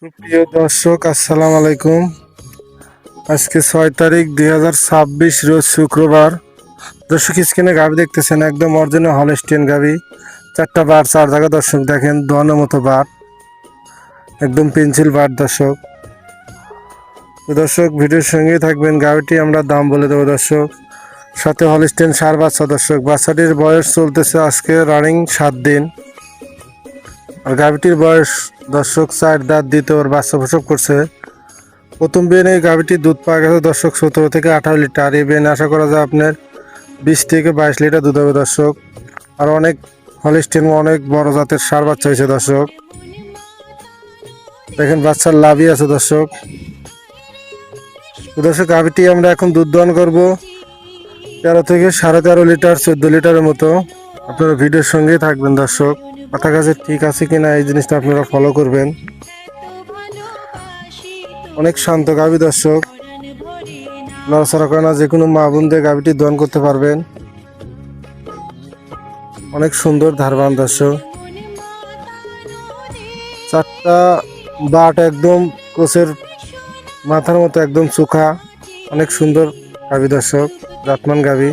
সুপ্রিয় দর্শক, আসসালামু আলাইকুম। আজকে 6 তারিখ 2026 রোজ শুক্রবার। দর্শক, স্ক্রিনে গাভি দেখতেছেন, একদম অরিজিনাল হলস্টিয়ান গাভি। 4টা বার 4 জায়গা। দর্শক দেখেন, দোয়ানোর মতো বার, একদম পেন্সিল বার। দর্শক দর্শক ভিডিওর সঙ্গেই থাকবেন। গাভিটি আমরা দাম বলে দেবো দর্শক, সাথে হলস্টিয়ান সার বাচ্চা। দর্শক বাচ্চাটির বয়স চলতেছে আজকে রানিং 7 দিন। আর গাভিটির বয়স দর্শক 4 দাঁত দিতে ওর বাচ্চা প্রসব করছে। প্রথম বিয়ানে এই গাভিটির দুধ পাওয়া গেছে দর্শক 17 থেকে 18 লিটার। এই বিয়ানে আশা করা যায় আপনার 20 থেকে 22 লিটার দুধ হবে দর্শক। আর অনেক হলিস্টিন, অনেক বড় জাতের সার বাচ্চা হয়েছে দর্শক। দেখেন বাচ্চার লাভই আছে দর্শক। দর্শক গাভিটি আমরা এখন দুধ দহন করবো 13 থেকে 13.5 লিটার, 14 লিটারের মতো। আপনারা ভিডিওর সঙ্গেই থাকবেন দর্শক। কথা কাছে ঠিক আছে কিনা এই জিনিসটা আপনারা ফলো করবেন। অনেক শান্ত গাভি দর্শক, নড়াচড়া করে না। যে কোনো মা বোন দিয়ে গাভিটি দহন করতে পারবেন। অনেক সুন্দর ধারবান দর্শক। 4টা বাট একদম কোচের মাথার মতো, একদম চোখা। অনেক সুন্দর গাভি দর্শক, জাতমান গাভি।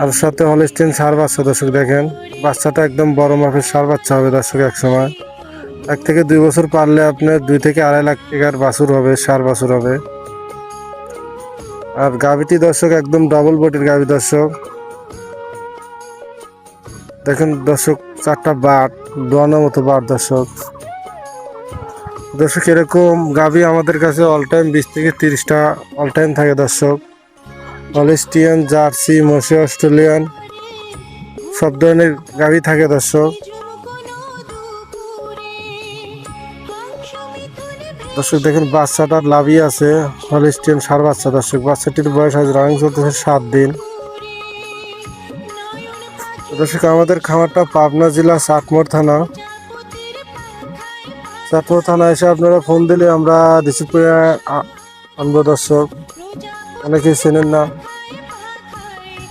আর সাথে হলস্টিন সার বাচ্চা দর্শক। দেখেন বাচ্চাটা একদম বড় মাপের সার বাচ্চা হবে দর্শক। এক সময় 1 থেকে 2 বছর পারলে আপনার 2 থেকে 2.5 লাখ টাকার বাছুর হবে, সার বাছুর হবে। আর গাভিটি দর্শক একদম ডাবল বডির গাভি দর্শক। দেখেন দর্শক 4টা বাট, দোয়ানোর মতো বাট দর্শক। দর্শক এরকম গাভি আমাদের কাছে অল টাইম 20 থেকে 30টা অল টাইম থাকে দর্শক। হলস্টিয়ান, জার্সি, মশি, অস্ট্রেলিয়ান সব ধরনের গাভি থাকে দর্শক। দর্শক দেখেন বাচ্চাটার লাভই আছে, হলস্টিয়ান সার বাচ্চা দর্শক। বাচ্চাটির বয়স আজ রানিং চলতেছে 7 দিন। দর্শক আমাদের খামারটা পাবনা জেলা চাটমোহর থানা। চাটমোহর থানা এসে আপনারা ফোন দিলে আমরা রিসিভ করে আনবো দর্শক। অনেকেই চেনেন না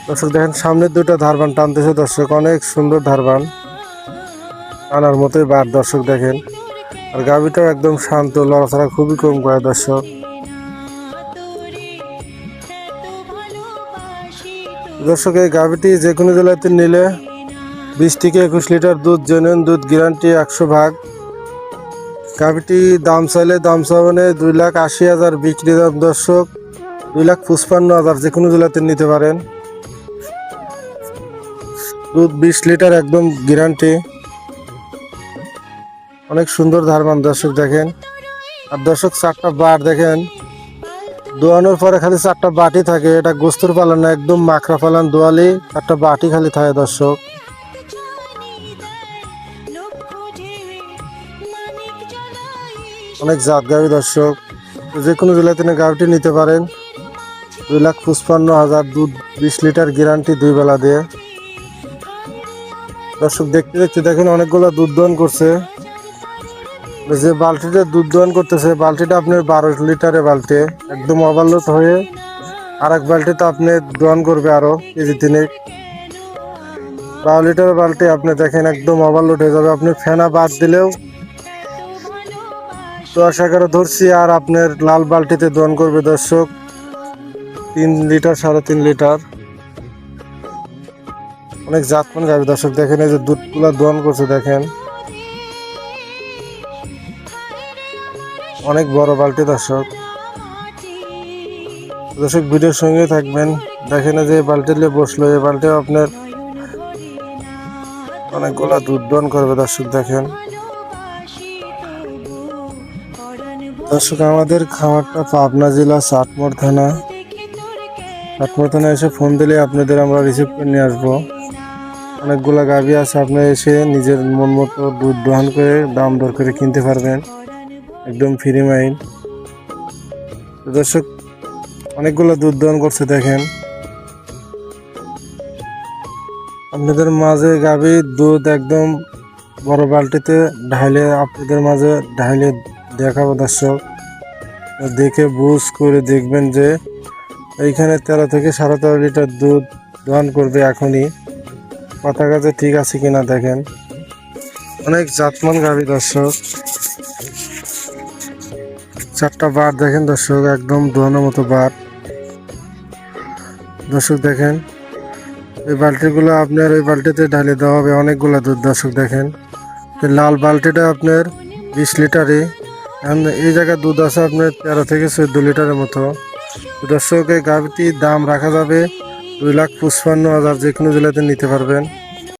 দর্শক। দেখেন সামনের 2টা ধারবান টানতেছে দর্শক, অনেক সুন্দর ধারবান, আনার মতোই বার দর্শক। দেখেন আর গাভিটাও একদম শান্ত, লড়াচড়া খুবই কম করে দর্শক। দর্শক এই গাভিটি যে কোনো জেলাতে নিলে 20 থেকে 21 লিটার দুধ, জেনুইন দুধ, গ্যারান্টি 100 ভাগ। গাভিটি দাম চাইলে দাম চাবেন 2,80,000, বিক্রি দাম দর্শক 2,55,000। যে কোনো জেলাতে নিতে পারেন। দুধ 20 লিটার, একদম গ্যারান্টি। অনেক সুন্দর ধারবান দর্শক। দেখেন আর দর্শক 4টা বার দেখেন, দোয়ানোর পরে খালি 4টা বাটি থাকে। এটা গোস্তর পালন না, একদম মাখরা পালন। দোয়ালি 4টা বাটি খালি থাকে দর্শক। অনেক জাত গাভি দর্শক। যে কোনো জেলাতে গাভিটি নিতে পারেন। 2,55,000, দুধ 20 লিটার, গ্যারান্টি 2 বেলা দিয়ে। দর্শক দেখতে দেখতে দেখেন অনেকগুলো দুধ দহন করছে। যে বালতিটা দুধ দহন করতেছে, বালতিটা আপনার 12 লিটারের বালতি, একদম ওভারলোড হয়ে আর এক বালতিতে আপনি দহন করবে আরো কেজি 3। 12 লিটারের বালতি আপনি দেখেন একদম ওভারলোড হয়ে যাবে। আপনি ফেনা বাদ দিলেও 10-11 ধরছি। আর আপনার লাল বালতিতে দহন করবে দর্শক 3 লিটার, 3.5 লিটার। অনেক জাতমান গাভি দর্শক। দেখেন এই যে দুধগুলা দহন করছে, দেখেন অনেক বড় বালতি দর্শক। দর্শক ভিডিওর সঙ্গে থাকবেন। দেখেন যে বালতি নিয়ে বসলো, এই বালতিও আপনার অনেকগুলা দুধ দহন করবে দর্শক। দেখেন দর্শক আমাদের খামারটা পাবনা জেলা চাটমোহর থানা। চাটমোহর থানা এসে ফোন দিলে আপনাদের আমরা রিসিভ করে নিয়ে আসবো। অনেকগুলা গাভি আছে, আপনি এসে নিজের মন মতো দুধ দহন করে দাম দর করে কিনতে পারবেন, একদম ফ্রি মাইন্ড। দর্শক অনেকগুলো দুধ দহন করছে। দেখেন আপনাদের মাঝে গাভি দুধ একদম বড় বালতিতে ঢাইলে আপনাদের মাঝে ঢাইলে দেখাবো দর্শক। দেখে বুঝ করে দেখবেন যে এইখানে 13 থেকে 13.5 লিটার দুধ দহন করবে এখনই। কথা কাছে ঠিক আছে কিনা দেখেন। অনেক জাতমান গাভী দর্শক। চারটা বার দেখেন দর্শক, একদম দোয়ানোর মতো বার দর্শক। দেখেন এই বালতিগুলো আপনার ওই বালতিতে ঢালে দেওয়া হবে অনেকগুলো দুধ দর্শক। দেখেন এই লাল বালতিটা আপনার 20 লিটারে, এই জায়গায় দুধ আছে আপনার 13 থেকে 14 লিটারের মতো দর্শক। এই গাভীটির দাম রাখা যাবে 2,55,000, যে কোনো জেলাতে নিতে পারবেন।